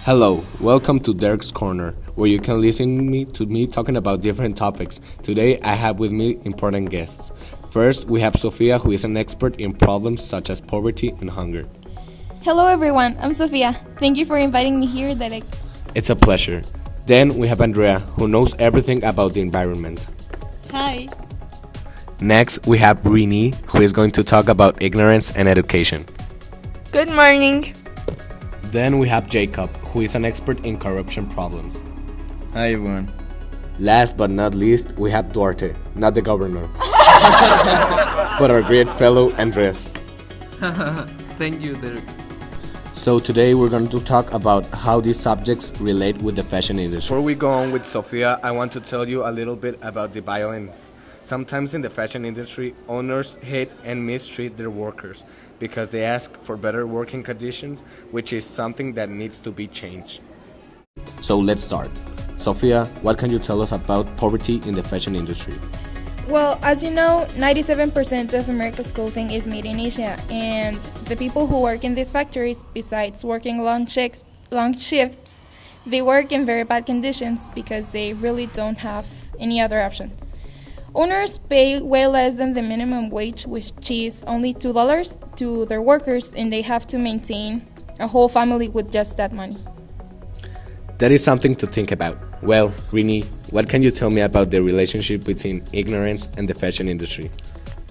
Hello, welcome to Derek's Corner, where you can listen to me talking about different topics. Today, I have with me important guests. First, we have Sofia, who is an expert in problems such as poverty and hunger. Hello everyone, I'm Sofia. Thank you for inviting me here, Derek. It's a pleasure. Then we have Andrea, who knows everything about the environment. Hi. Next, we have Rini, who is going to talk about ignorance and education. Good morning. Then we have Jacob, who is an expert in corruption problems. Hi everyone. Last but not least, we have Duarte, not the governor, but our great fellow Andres. Thank you, Derek. So today we're going to talk about how these subjects relate with the fashion industry. Before we go on with Sofia, I want to tell you a little bit about the violence. Sometimes in the fashion industry, owners hate and mistreat their workers because they ask for better working conditions, which is something that needs to be changed. So let's start. Sofia, what can you tell us about poverty in the fashion industry? Well, as you know, 97% of America's clothing is made in Asia, and the people who work in these factories, besides working long shifts, they work in very bad conditions because they really don't have any other option. Owners pay way less than the minimum wage, which is only $2 to their workers, and they have to maintain a whole family with just that money. That is something to think about. Well, Rini, what can you tell me about the relationship between ignorance and the fashion industry?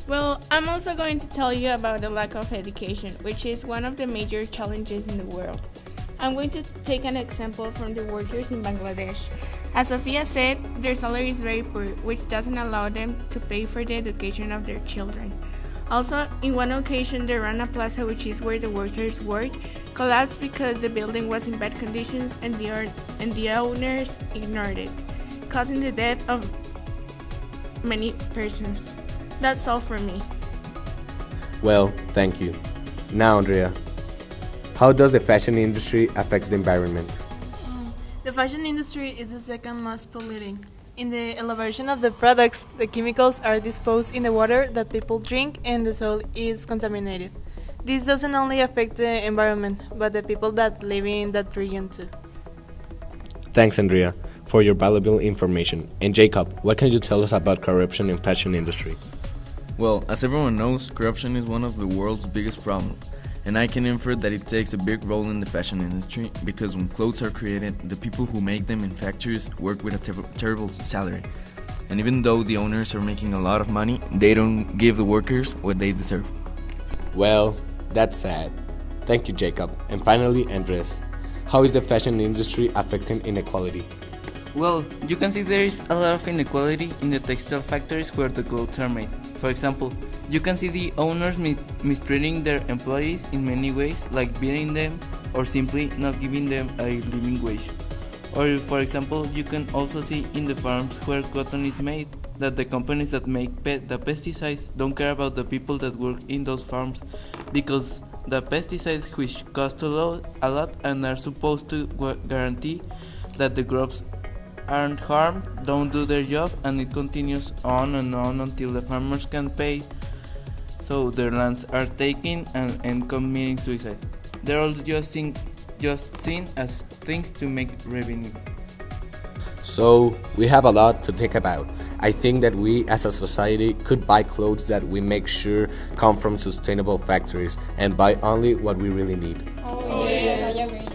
Well, I'm also going to tell you about the lack of education, which is one of the major challenges in the world. I'm going to take an example from the workers in Bangladesh. As Sofia said, their salary is very poor, which doesn't allow them to pay for the education of their children. Also, in one occasion, the Rana Plaza, which is where the workers work, collapsed because the building was in bad conditions and the owners ignored it, causing the death of many persons. That's all for me. Well, thank you. Now, Andrea, how does the fashion industry affect the environment? The fashion industry is the second most polluting. In the elaboration of the products, the chemicals are disposed in the water that people drink and the soil is contaminated. This doesn't only affect the environment, but the people that live in that region too. Thanks, Andrea, for your valuable information. And Jacob, what can you tell us about corruption in fashion industry? Well, as everyone knows, corruption is one of the world's biggest problems. And I can infer that it takes a big role in the fashion industry because when clothes are created, the people who make them in factories work with a terrible salary. And even though the owners are making a lot of money, they don't give the workers what they deserve. Well, that's sad. Thank you, Jacob. And finally, Andres, how is the fashion industry affecting inequality? Well, you can see there is a lot of inequality in the textile factories where the clothes are made. For example, you can see the owners mistreating their employees in many ways, like beating them or simply not giving them a living wage. Or for example, you can also see in the farms where cotton is made that the companies that make the pesticides don't care about the people that work in those farms because the pesticides, which cost a lot and are supposed to guarantee that the crops aren't harmed, don't do their job, and it continues on and on until the farmers can pay, so their lands are taken and committing suicide. They're all just seen as things to make revenue. So, we have a lot to think about. I think that we as a society could buy clothes that we make sure come from sustainable factories and buy only what we really need. Yes, I agree.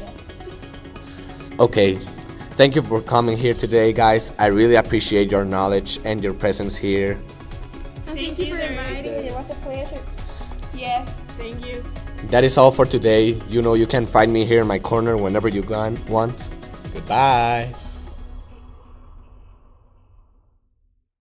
Okay, thank you for coming here today, guys. I really appreciate your knowledge and your presence here. Thank you for inviting me. It was a pleasure. Yeah, thank you. That is all for today. You know you can find me here in my corner whenever you want. Goodbye.